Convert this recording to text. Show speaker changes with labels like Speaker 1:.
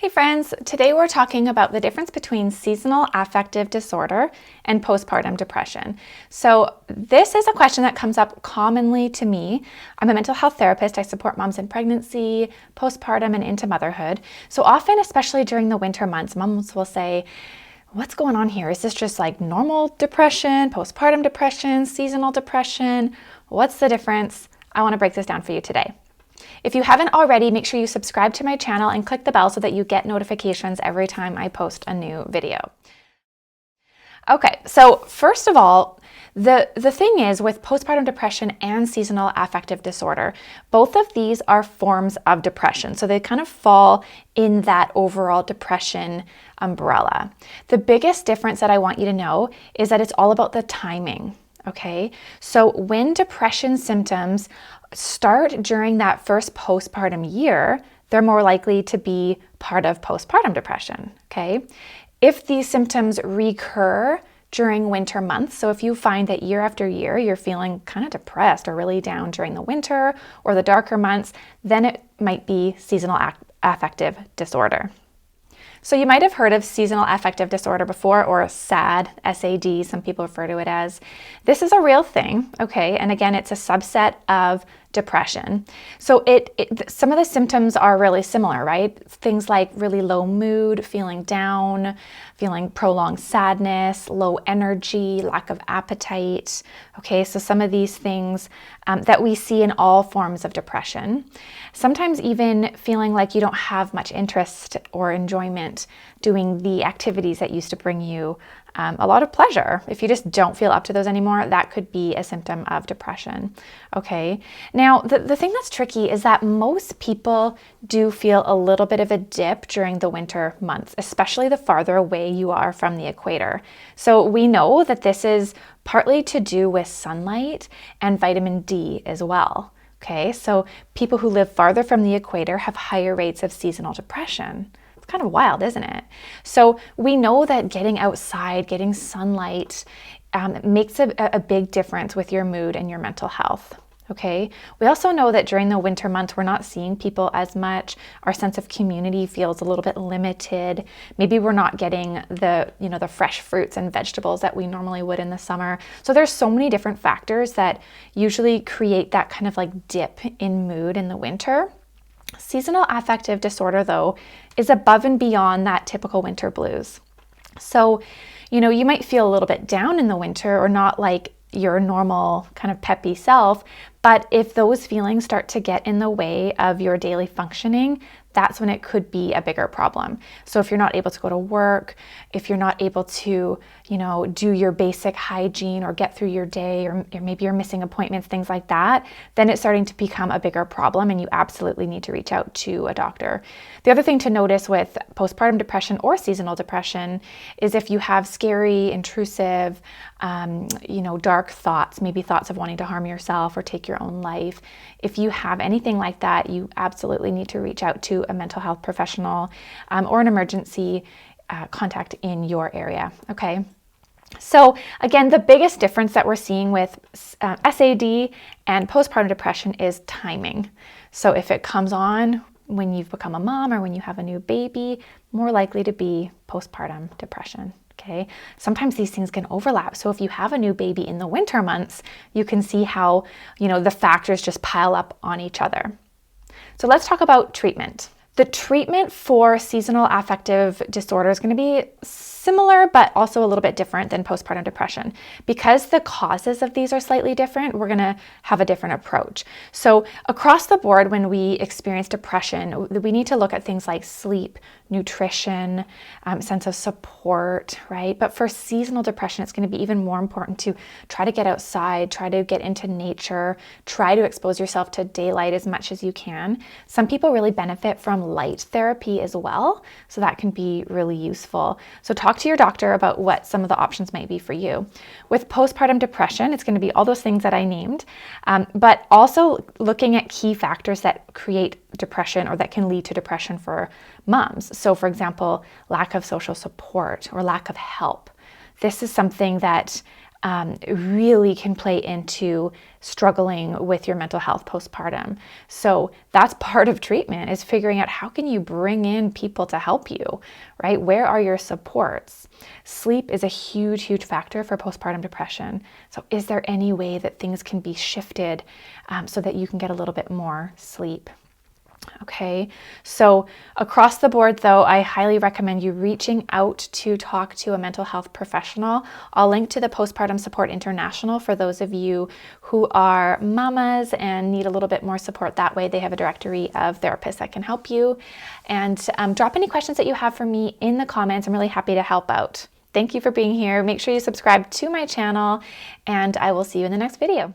Speaker 1: Hey friends, today we're talking about the difference between seasonal affective disorder and postpartum depression. So this is a question that comes up commonly to me. I'm a mental health therapist. I support moms in pregnancy, postpartum, and into motherhood. So often, especially during the winter months, moms will say, what's going on here? Is this just like normal depression, postpartum depression, seasonal depression? What's the difference? I want to break this down for you today. If you haven't already, make sure you subscribe to my channel and click the bell so that you get notifications every time I post a new video. Okay, so first of all, the thing is with postpartum depression and seasonal affective disorder, both of these are forms of depression. So they kind of fall in that overall depression umbrella. The biggest difference that I want you to know is that it's all about the timing. Okay, so when depression symptoms start during that first postpartum year, they're more likely to be part of postpartum depression. Okay, if these symptoms recur during winter months, so if you find that year after year you're feeling kind of depressed or really down during the winter or the darker months, then it might be seasonal affective disorder. So you might have heard of seasonal affective disorder before, or SAD, S-A-D, some people refer to it as. This is a real thing, okay? And again, it's a subset of depression. So some of the symptoms are really similar, right? Things like really low mood, feeling down, feeling prolonged sadness, low energy, lack of appetite. Okay, so some of these things that we see in all forms of depression. Sometimes even feeling like you don't have much interest or enjoyment doing the activities that used to bring you a lot of pleasure. If you just don't feel up to those anymore, that could be a symptom of depression. Okay. Now, the thing that's tricky is that most people do feel a little bit of a dip during the winter months, especially the farther away you are from the equator. So we know that this is partly to do with sunlight and vitamin D as well. Okay. So people who live farther from the equator have higher rates of seasonal depression. Kind of wild, isn't it? So we know that getting outside, getting sunlight makes a big difference with your mood and your mental health. Okay. We also know that during the winter months, we're not seeing people as much. Our sense of community feels a little bit limited. Maybe we're not getting the fresh fruits and vegetables that we normally would in the summer. So there's so many different factors that usually create that kind of like dip in mood in the winter. Seasonal affective disorder, though, is above and beyond that typical winter blues. So, you might feel a little bit down in the winter or not like your normal kind of peppy self, but if those feelings start to get in the way of your daily functioning, that's when it could be a bigger problem. So if you're not able to go to work, if you're not able to, do your basic hygiene or get through your day, or maybe you're missing appointments, things like that, then it's starting to become a bigger problem and you absolutely need to reach out to a doctor. The other thing to notice with postpartum depression or seasonal depression is if you have scary, intrusive, dark thoughts, maybe thoughts of wanting to harm yourself or take your own life. If you have anything like that, you absolutely need to reach out to a mental health professional or an emergency contact in your area. Okay. So again, the biggest difference that we're seeing with SAD and postpartum depression is timing. So if it comes on when you've become a mom or when you have a new baby, more likely to be postpartum depression. Okay. Sometimes these things can overlap. So if you have a new baby in the winter months, you can see how, the factors just pile up on each other. So let's talk about treatment. The treatment for seasonal affective disorder is going to be similar, but also a little bit different than postpartum depression. Because the causes of these are slightly different, we're going to have a different approach. So across the board, when we experience depression, we need to look at things like sleep, nutrition, sense of support, right? But for seasonal depression, it's going to be even more important to try to get outside, try to get into nature, try to expose yourself to daylight as much as you can. Some people really benefit from light therapy as well, so that can be really useful. So talk to your doctor about what some of the options might be for you. With postpartum depression, it's going to be all those things that I named, but also looking at key factors that create depression or that can lead to depression for moms. So for example, lack of social support or lack of help. This is something that really can play into struggling with your mental health postpartum. So that's part of treatment, is figuring out how can you bring in people to help you, right? Where are your supports? Sleep is a huge, huge factor for postpartum depression. So is there any way that things can be shifted so that you can get a little bit more sleep? Okay, so across the board though, I highly recommend you reaching out to talk to a mental health professional. I'll link to the Postpartum Support International for those of you who are mamas and need a little bit more support that way. They have a directory of therapists that can help you. And drop any questions that you have for me in the comments. I'm really happy to help out. Thank you for being here. Make sure you subscribe to my channel, and I will see you in the next video.